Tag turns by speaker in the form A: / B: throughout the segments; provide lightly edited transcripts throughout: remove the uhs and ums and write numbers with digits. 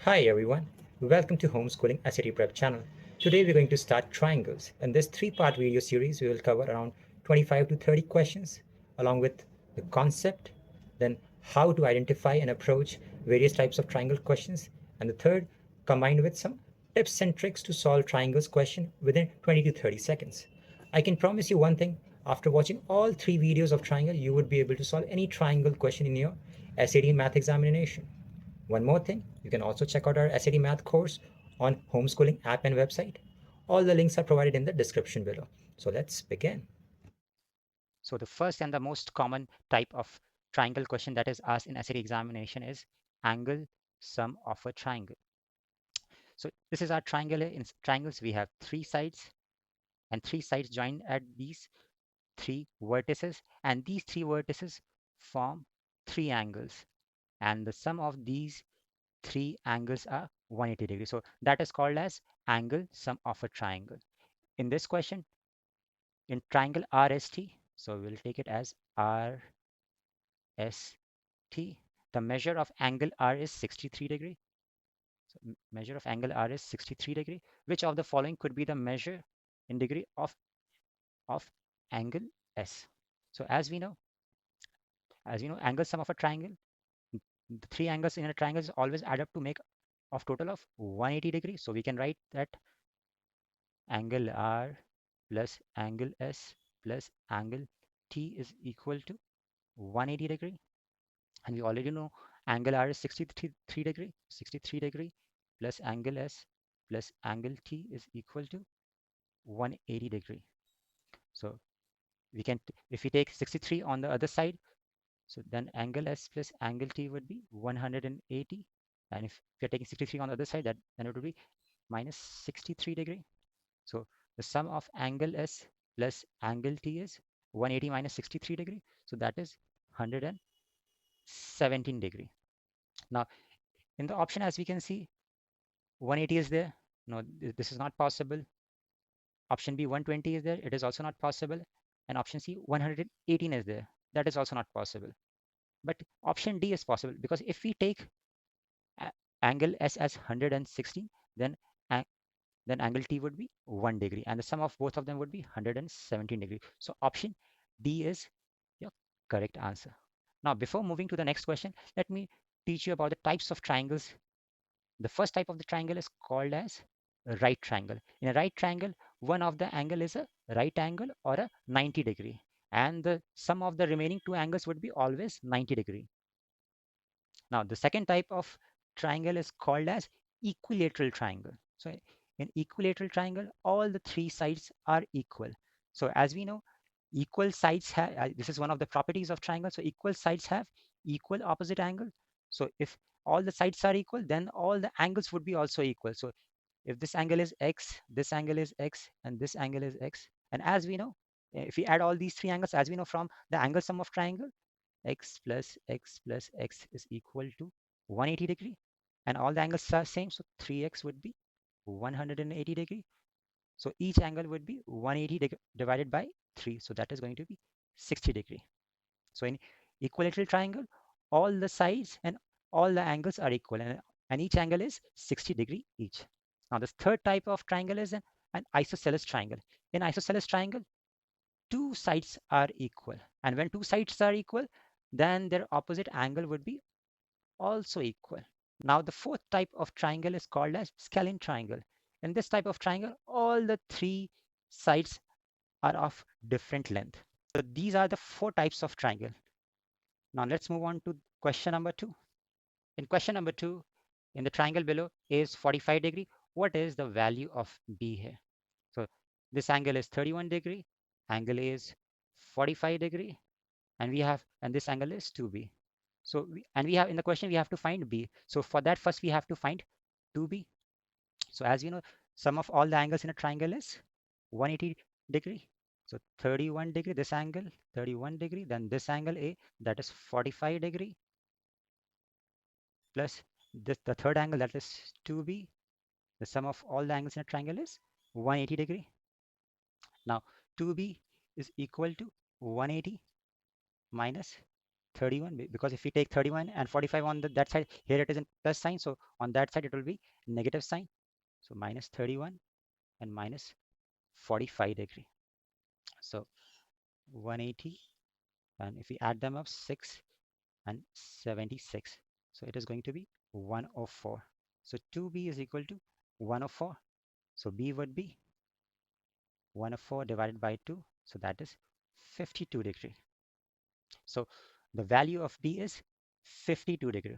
A: Hi everyone, welcome to Homeschooling Prep channel. Today we're going to start triangles. In this three-part video series, we will cover around 25 to 30 questions along with the concept, then how to identify and approach various types of triangle questions, and the third combined with some tips and tricks to solve triangles question within 20 to 30 seconds. I can promise you one thing, after watching all three videos of triangle, you would be able to solve any triangle question in your SAT math examination. One more thing, you can also check out our SAT Math course on Homeschooling app and website. All the links are provided in the description below. So let's begin.
B: So the first and the most common type of triangle question that is asked in SAT examination is angle sum of a triangle. So this is our triangle. In triangles, we have three sides and three sides joined at these three vertices, and these three vertices form three angles, and the sum of these three angles are 180 degrees. So that is called as angle sum of a triangle. In this question, in triangle RST, so we'll take it as RST. The measure of angle R is 63 degree. So measure of angle R is 63 degree. Which of the following could be the measure in degree of angle S? So as we know, angle sum of a triangle, the three angles in a triangle is always add up to make of total of 180 degrees. So we can write that angle R plus angle S plus angle T is equal to 180 degree. And we already know angle R is 63 degree. 63 degree plus angle S plus angle T is equal to 180 degree. So we can, if we take 63 on the other side, so then angle S plus angle T would be 180. And if we are taking 63 on the other side, then it would be minus 63 degree. So the sum of angle S plus angle T is 180 minus 63 degree. So that is 117 degree. Now in the option, as we can see, 180 is there. No, this is not possible. Option B, 120 is there. It is also not possible. And option C, 118 is there. That is also not possible. But option D is possible, because if we take angle S as 116, then then angle T would be 1 degree, and the sum of both of them would be 117 degree. So option D is your correct answer. Now, before moving to the next question, let me teach you about the types of triangles. The first type of the triangle is called as a right triangle. In a right triangle, one of the angle is a right angle or a 90 degree, and the sum of the remaining two angles would be always 90 degree. Now, the second type of triangle is called as equilateral triangle. So in equilateral triangle, all the three sides are equal. So as we know, equal sides have, this is one of the properties of triangle. So equal sides have equal opposite angle. So if all the sides are equal, then all the angles would be also equal. So if this angle is x, this angle is x, and this angle is x. And as we know, if we add all these three angles, as we know from the angle sum of triangle, x plus x plus x is equal to 180 degree, and all the angles are same, so 3x would be 180 degree. So each angle would be 180 divided by 3, so that is going to be 60 degree. So in equilateral triangle, all the sides and all the angles are equal, and each angle is 60 degree each. Now this third type of triangle is an isosceles triangle. In isosceles triangle, two sides are equal, and when two sides are equal, then their opposite angle would be also equal. Now the fourth type of triangle is called as scalene triangle. In this type of triangle, all the three sides are of different length. So these are the four types of triangle. Now let's move on to question number 2. In question number 2, in the triangle below, A is 45 degree. What is the value of B here? So this angle is 31 degree, angle A is 45 degree, and this angle is 2B. So we have, in the question, we have to find B. So for that, first we have to find 2B. So as you know, sum of all the angles in a triangle is 180 degree. So 31 degree, this angle 31 degree, then this angle A, that is 45 degree, plus the third angle, that is 2B. The sum of all the angles in a triangle is 180 degree. Now 2B is equal to 180 minus 31, because if we take 31 and 45 on that side, here it is in plus sign, so on that side it will be negative sign. So minus 31 and minus 45 degree. So 180, and if we add them up, 6 and 76, so it is going to be 104. So 2b is equal to 104. So b would be 104 divided by 2, so that is 52 degree. So the value of b is 52 degree.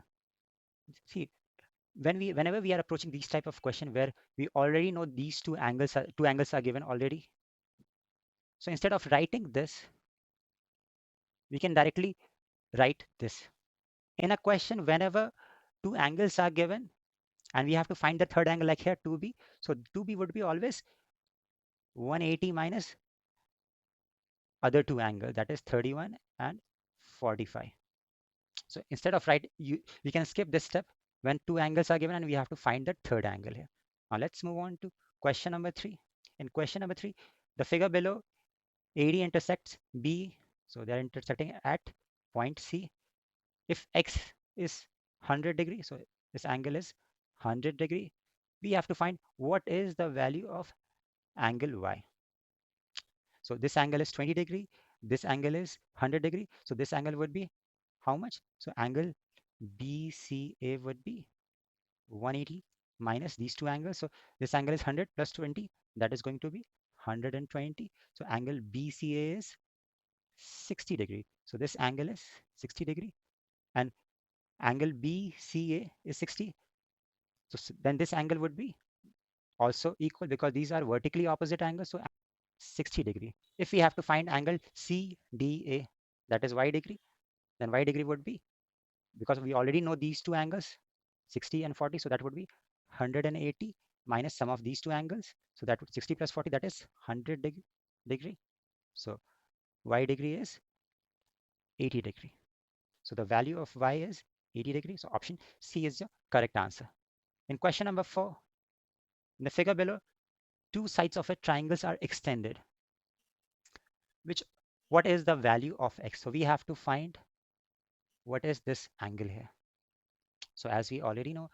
B: See, whenever we are approaching these type of question where we already know these two angles are given already, so instead of writing this, we can directly write this. In a question, whenever two angles are given and we have to find the third angle, like here 2b, so 2b would be always 180 minus other two angles, that is 31 and 45. So instead of we can skip this step when two angles are given and we have to find the third angle here. Now let's move on to question number 3. In question number 3, the figure below, AD intersects B, so they are intersecting at point C. If X is 100 degree, so this angle is 100 degree, we have to find what is the value of angle Y. So this angle is 20 degree, this angle is 100 degree, so this angle would be how much? So angle BCA would be 180 minus these two angles. So this angle is 100 plus 20, that is going to be 120. So angle BCA is 60 degree. So this angle is 60 degree and angle BCA is 60. So then this angle would be also equal because these are vertically opposite angles. So 60 degree. If we have to find angle CDA, that is Y degree, then Y degree would be, because we already know these two angles, 60 and 40, so that would be 180 minus sum of these two angles. So that would 60 plus 40, that is 100 degree. So Y degree is 80 degree. So the value of Y is 80 degree. So option C is the correct answer. In question number 4, in the figure below, two sides of a triangles are extended. What is the value of X? So we have to find what is this angle here. So as we already know,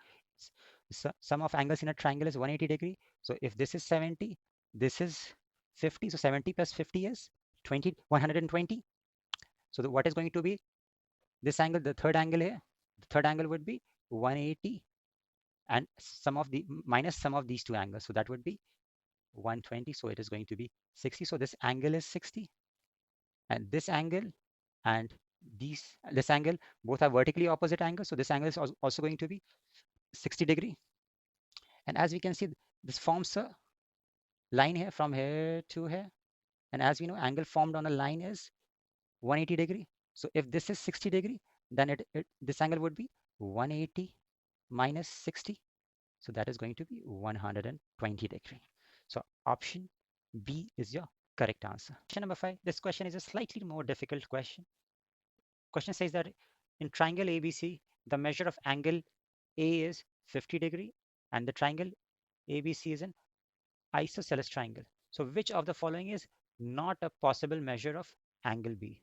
B: sum of angles in a triangle is 180 degree. So if this is 70, this is 50. So 70 plus 50 is 120. So what is going to be this angle, the third angle here? The third angle would be 180 and minus sum of these two angles. So that would be 120. So it is going to be 60. So this angle is 60. And this angle and this angle both are vertically opposite angles. So this angle is also going to be 60 degree. And as we can see, this forms a line here from here to here. And as we know, angle formed on a line is 180 degree. So if this is 60 degree, then this angle would be 180 minus 60. So that is going to be 120 degree. So option B is your correct answer. Question number 5. This question is a slightly more difficult question. Question says that in triangle ABC, the measure of angle A is 50 degree and the triangle ABC is an isosceles triangle. So which of the following is not a possible measure of angle B?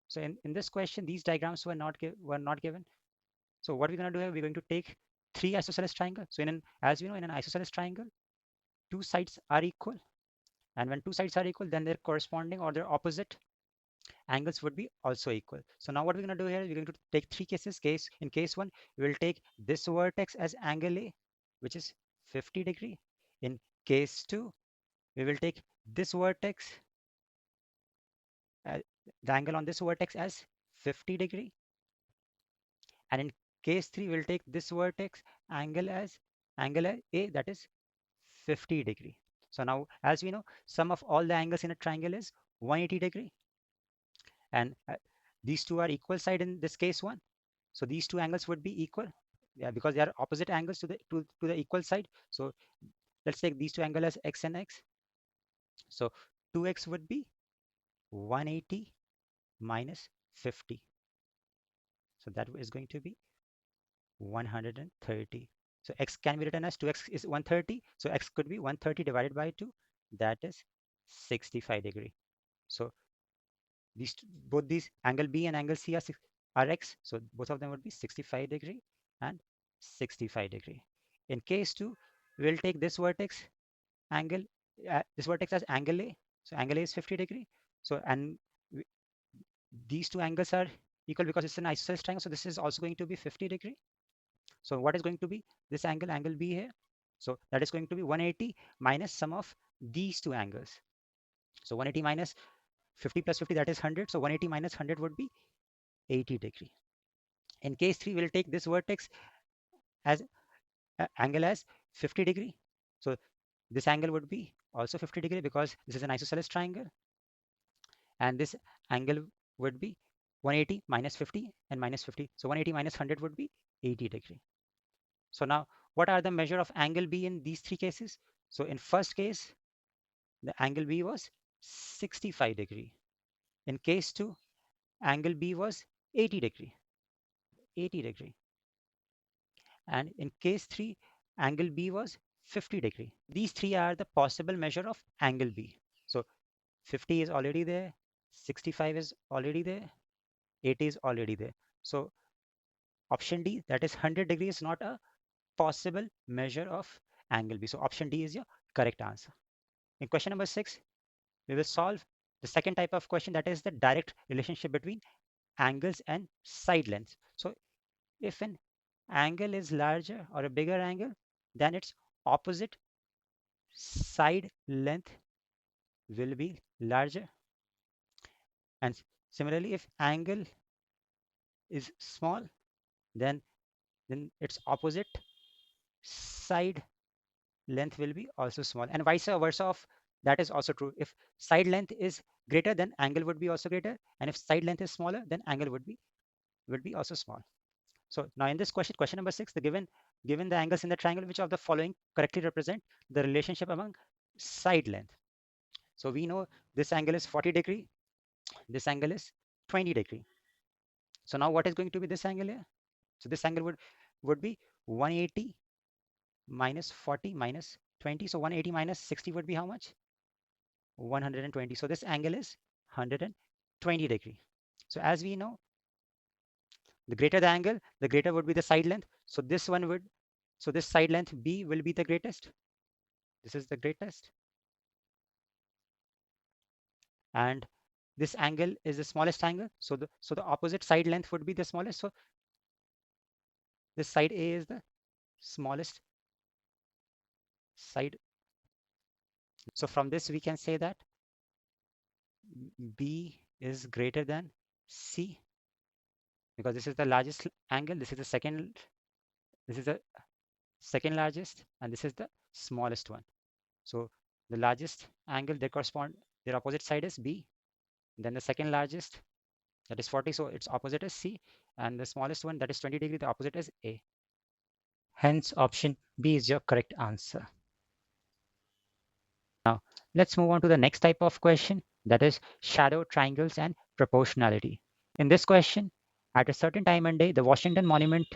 B: So in this question, these diagrams were not given. So what we're going to do here, we're going to take three isosceles triangles. So as we know, in an isosceles triangle, two sides are equal. And when two sides are equal, then their corresponding or their opposite angles would be also equal. So now what we're going to do here, we're going to take three cases. In case 1, we will take this vertex as angle A, which is 50 degree. In case 2, we will take this vertex, the angle on this vertex as 50 degree. And in case 3, we'll take this vertex angle as angle A, that is 50 degree. So now, as we know, sum of all the angles in a triangle is 180 degree. And these two are equal side in this case 1. So these two angles would be equal, because they are opposite angles to the equal side. So let's take these two angles as x and x. So 2x would be 180 minus 50. So that is going to be 130. So x can be written as 2x is 130. So x could be 130 divided by 2. That is 65 degree. So both these angle B and angle C are are x. So both of them would be 65 degree and 65 degree. In case 2, we'll take this vertex angle, this vertex as angle A. So angle A is 50 degree. So and these two angles are equal because it's an isosceles triangle. So this is also going to be 50 degree. So what is going to be this angle, angle B here? So that is going to be 180 minus sum of these two angles. So 180 minus 50 plus 50, that is 100. So 180 minus 100 would be 80 degree. In case 3, we'll take this vertex as angle as 50 degree. So this angle would be also 50 degree because this is an isosceles triangle. And this angle would be 180 minus 50 and minus 50. So 180 minus 100 would be 80 degree. So now what are the measure of angle B in these three cases? So in first case, the angle B was 65 degree. In case 2, angle B was 80 degree. 80 degree. And in case 3, angle B was 50 degree. These three are the possible measure of angle B. So 50 is already there, 65 is already there, 80 is already there. So option D, that is 100 degree, is not a possible measure of angle B. So option D is your correct answer. In question number 6, we will solve the second type of question, that is the direct relationship between angles and side lengths. So if an angle is larger or a bigger angle, then its opposite side length will be larger. And similarly, if angle is small, then its opposite side length will be also small, and vice versa of that is also true. If side length is greater, then angle would be also greater, and if side length is smaller, then angle would be also small. So now in this question number 6, the given the angles in the triangle, which of the following correctly represent the relationship among side length? So we know this angle is 40 degree, this angle is 20 degree. So now what is going to be this angle here? So this angle would be 180 minus 40 minus 20. So 180 minus 60 would be how much? 120. So this angle is 120 degree. So as we know, the greater the angle, the greater would be the side length. So this side length B will be the greatest. This is the greatest. And this angle is the smallest angle. So the opposite side length would be the smallest. So this side A is the smallest side. So from this, we can say that B is greater than C, because this is the largest angle, this is the second largest, and this is the smallest one. So the largest angle, their opposite side is B. Then the second largest, that is 40, so its opposite is C. And the smallest one, that is 20 degree, the opposite is A. Hence option B is your correct answer. Now let's move on to the next type of question, that is shadow triangles and proportionality. In this question, at a certain time and day, the Washington Monument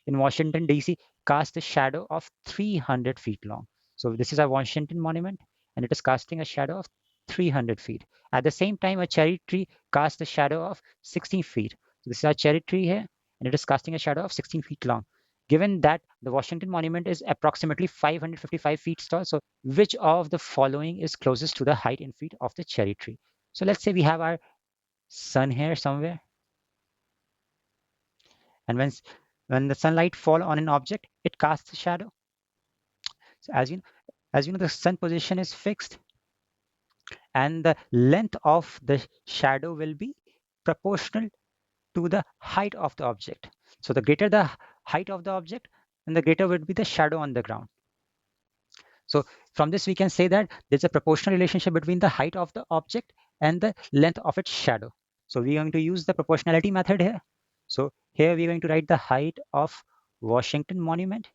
B: in Washington, D.C. cast a shadow of 300 feet long. So this is a Washington Monument, and it is casting a shadow of 300 feet. At the same time, a cherry tree cast a shadow of 16 feet. So this is a cherry tree here, and it is casting a shadow of 16 feet long. Given that the Washington Monument is approximately 555 feet tall, so which of the following is closest to the height in feet of the cherry tree? So let's say we have our sun here somewhere, and when the sunlight fall on an object, it casts a shadow. So as you know, the sun position is fixed, and the length of the shadow will be proportional to the height of the object. So the greater the height of the object, and the greater would be the shadow on the ground. So from this, we can say that there's a proportional relationship between the height of the object and the length of its shadow. So we're going to use the proportionality method here. So here we're going to write the height of Washington Monument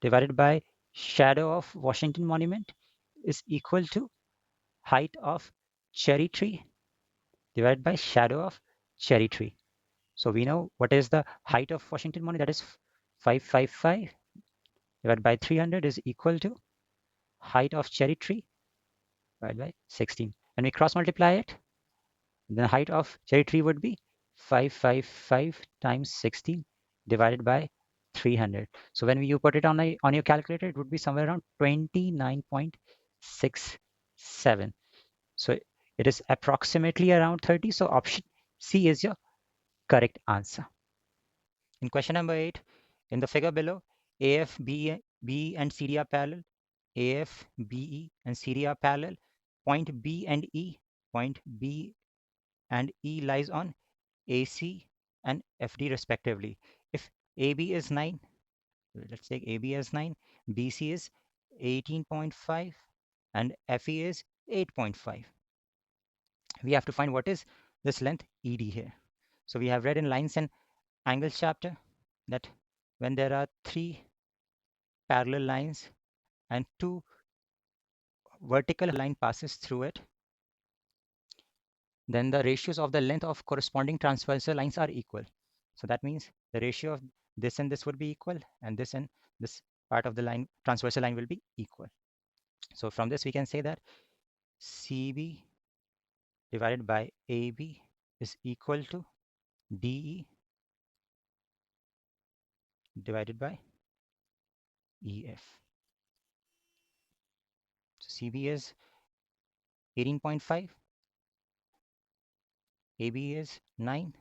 B: divided by shadow of Washington Monument is equal to height of cherry tree divided by shadow of cherry tree. So we know what is the height of Washington Monument, that is 555 divided by 300 is equal to height of cherry tree divided by 16. When we cross multiply it, the height of cherry tree would be 555 times 16 divided by 300. So when you put it on your calculator, it would be somewhere around 29.67. So it is approximately around 30. So option C is your correct answer. In question number 8, in the figure below, AF, B, and CD are parallel. AF, BE, and CD are parallel. Point B and E lies on AC and FD respectively. If AB is 9, let's take AB as 9, BC is 18.5, and FE is 8.5. We have to find what is this length ED here. So we have read in lines and angles chapter that when there are 3 parallel lines and 2 vertical line passes through it, then the ratios of the length of corresponding transversal lines are equal. So that means the ratio of this and this would be equal, and this part of the line, transversal line, will be equal. So from this we can say that CB divided by AB is equal to DE divided by EF. So CB is 18.5, AB is 9,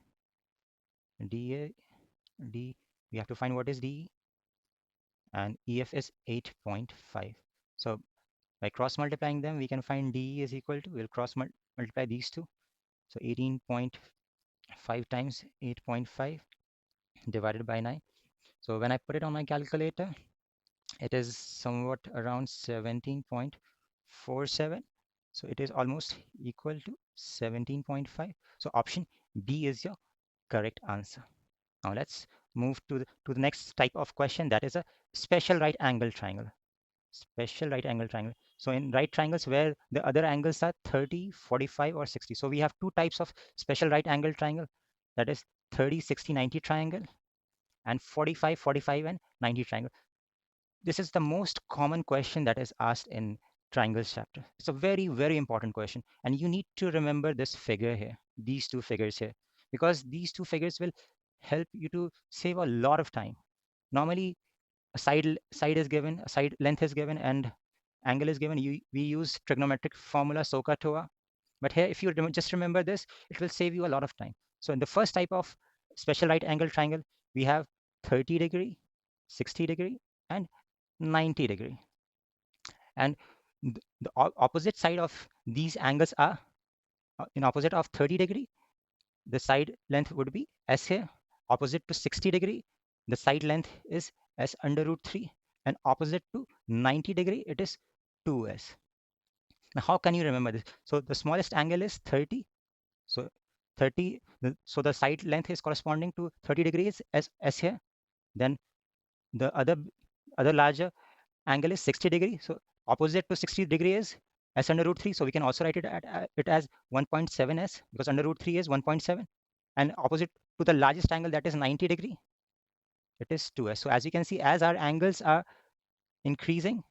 B: DE, we have to find what is DE, and EF is 8.5. So by cross multiplying them, we can find DE is equal to, we'll cross multiply these two. So 18.5 times 8.5 divided by 9. So when I put it on my calculator, it is somewhat around 17.47. So it is almost equal to 17.5. So option B is your correct answer. Now let's move to the next type of question, that is a special right angle triangle. Special right angle triangle. So in right triangles where the other angles are 30, 45, or 60. So we have two types of special right angle triangle, that is 30, 60, 90 triangle, and 45, 45, and 90 triangle. This is the most common question that is asked in triangles chapter. It's a very, very important question. And you need to remember this figure here, these two figures here, because these two figures will help you to save a lot of time. Normally, a side is given, a side length is given, and angle is given. We use trigonometric formula SOHCAHTOA. But here, if you just remember this, it will save you a lot of time. So in the first type of special right angle triangle, we have 30 degree, 60 degree, and 90 degree. And the opposite side of these angles are, in opposite of 30 degree, the side length would be S here. Opposite to 60 degree, the side length is S under root 3. And opposite to 90 degree, it is 2S. Now, how can you remember this? So the smallest angle is 30. So 30, so the side length is corresponding to 30 degrees as S here. Then the other larger angle is 60 degree. So opposite to 60 degree is S under root 3. So we can also write it as 1.7S, because under root 3 is 1.7. And opposite to the largest angle, that is 90 degree, it is 2S. So as you can see, as our angles are increasing,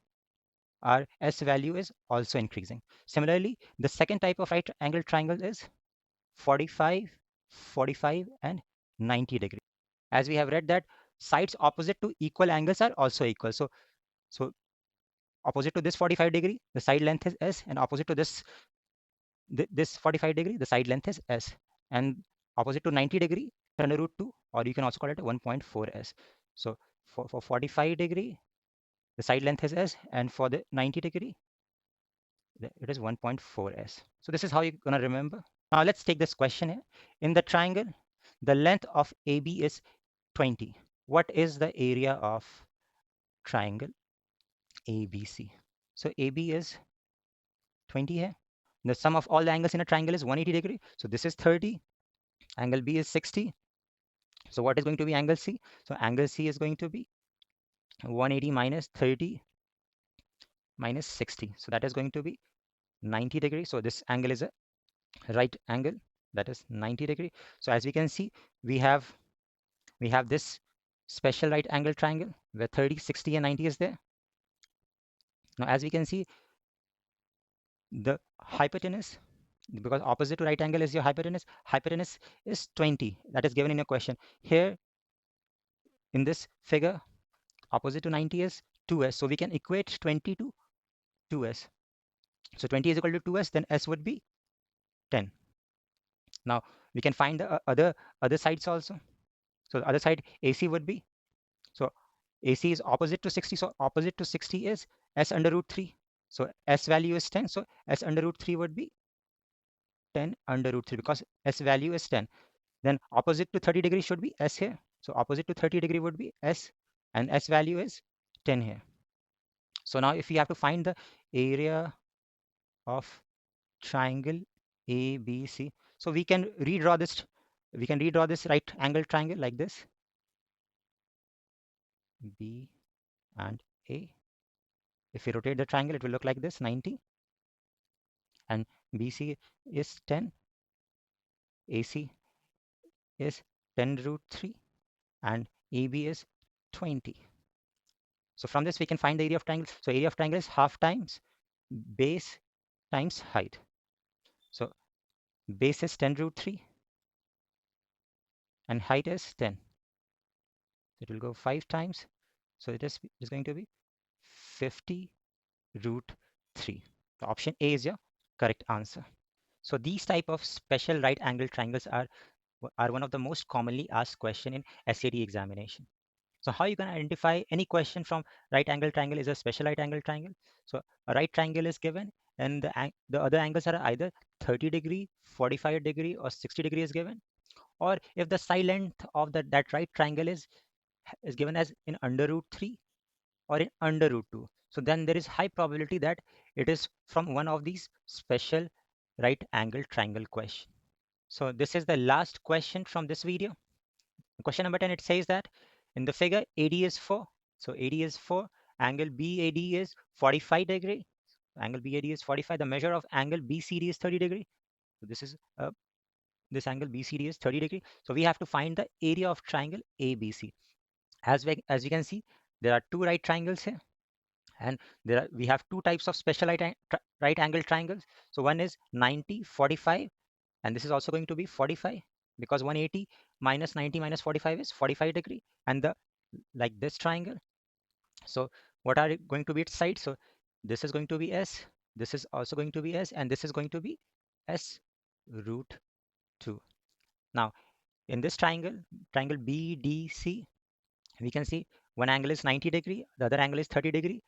B: our S value is also increasing. Similarly, the second type of right angle triangle is 45, 45, and 90 degree. As we have read that sides opposite to equal angles are also equal. So opposite to this 45 degree, the side length is S, and opposite to this 45 degree, the side length is S. And opposite to 90 degree, under root 2, or you can also call it 1.4S. So for 45 degree, the side length is S, and for the 90 degree, it is 1.4S. So this is how you're going to remember. Now let's take this question here. In the triangle, the length of AB is 20. What is the area of triangle ABC? So AB is 20 here. The sum of all the angles in a triangle is 180 degree. So this is 30. Angle B is 60. So what is going to be angle C? So angle C is going to be 180 minus 30 minus 60. So that is going to be 90 degree. So this angle is a right angle, that is 90 degree. So as we can see, we have this special right angle triangle where 30, 60, and 90 is there. Now as we can see, the hypotenuse because opposite to right angle is your hypotenuse. Hypotenuse is 20. That is given in your question. Here in this figure, opposite to 90 is 2s. So we can equate 20 to 2s. So 20 is equal to 2s, then s would be 10. Now we can find the other sides also. So the other side AC would be, so AC is opposite to 60. So opposite to 60 is s under root 3. So s value is 10. So s under root 3 would be 10 under root 3 because s value is 10. Then opposite to 30 degree should be s here. So opposite to 30 degree would be s, and s value is 10 here. So now if we have to find the area of triangle ABC, so we can redraw this right angle triangle like this, B and A. If we rotate the triangle, it will look like this, 90, and BC is 10, AC is 10 root 3, and AB is 20. So from this we can find the area of triangle. So area of triangle is half times base times height. So base is 10 root 3 and height is 10. It will go 5 times. So it is going to be 50 root 3. The option A is your correct answer. So these type of special right angle triangles are one of the most commonly asked question in SAT examination. So how you can identify any question from right angle triangle is a special right angle triangle. So a right triangle is given and the other angles are either 30 degree, 45 degree or 60 degree is given. Or if the side length of that right triangle is given as in under root 3 or in under root 2. So then there is high probability that it is from one of these special right angle triangle question. So this is the last question from this video. Question number 10, it says that in the figure AD is 4. So AD is 4, angle BAD is 45 degree. Angle BAD is 45. The measure of angle BCD is 30 degree. So this angle BCD is 30 degree. So we have to find the area of triangle ABC. As we can see, there are two right triangles here, and we have two types of special right angle triangles. So one is 90, 45, and this is also going to be 45 because 180 minus 90 minus 45 is 45 degree, and the like this triangle. So what are going to be its sides? So this is going to be S, this is also going to be S, and this is going to be S root 2. Now in this triangle BDC, we can see one angle is 90 degree, the other angle is 30 degree.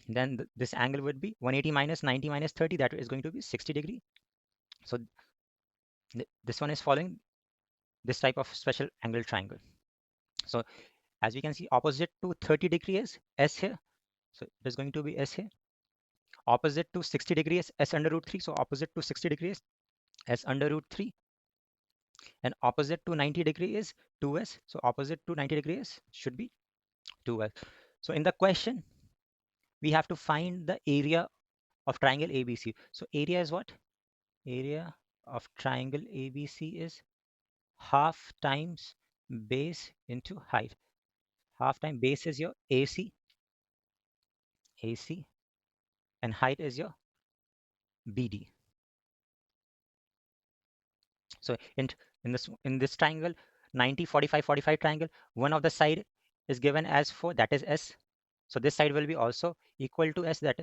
B: Then this angle would be 180 minus 90 minus 30, that is going to be 60 degree. So this one is following this type of special angle triangle. So as we can see, opposite to 30 degree is S here. So it is going to be S here. Opposite to 60 degree is S under root 3. So opposite to 60 degree is S under root 3. And opposite to 90 degree is 2S. So opposite to 90 degrees should be 2S. So in the question, we have to find the area of triangle ABC. So area is what? Area of triangle ABC is half times base into height. Half time base is your AC, and height is your BD. So in this triangle, 90, 45, 45 triangle, one of the side is given as 4, that is S. So this side will be also equal to S, that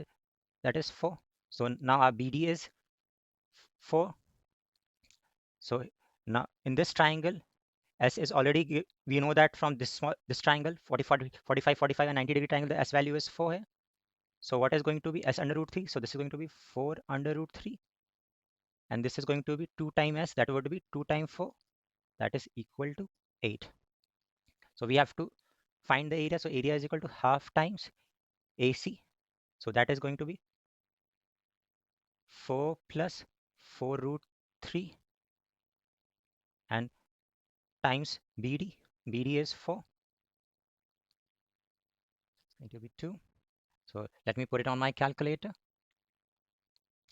B: is 4. So now our BD is 4. So now in this triangle, S is already, we know that from this triangle, 40, 40, 45, 45 and 90 degree triangle, the S value is 4 here. So what is going to be S under root 3? So this is going to be 4 under root 3. And this is going to be 2 times S, that would be 2 times 4, that is equal to 8. So we have to find the area. So area is equal to half times AC. So that is going to be 4 plus 4 root 3 and times BD. BD is 4. It's going to be 2. So let me put it on my calculator.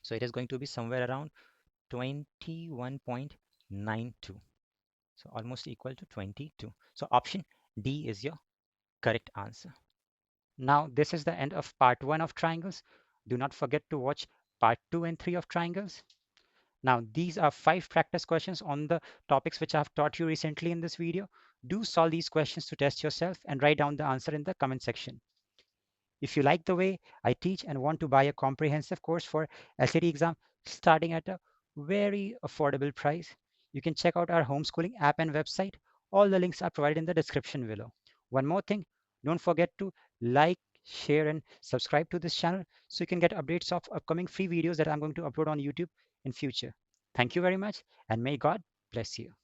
B: So it is going to be somewhere around 21.92. So almost equal to 22. So option D is your correct answer. Now this is the end of part 1 of triangles. Do not forget to watch part 2 and 3 of triangles. Now, these are 5 practice questions on the topics which I have taught you recently in this video. Do solve these questions to test yourself and write down the answer in the comment section. If you like the way I teach and want to buy a comprehensive course for SAT exam starting at a very affordable price, you can check out our homeschooling app and website. All the links are provided in the description below. One more thing, don't forget to like, share, and subscribe to this channel so you can get updates of upcoming free videos that I'm going to upload on YouTube in future. Thank you very much, and may God bless you.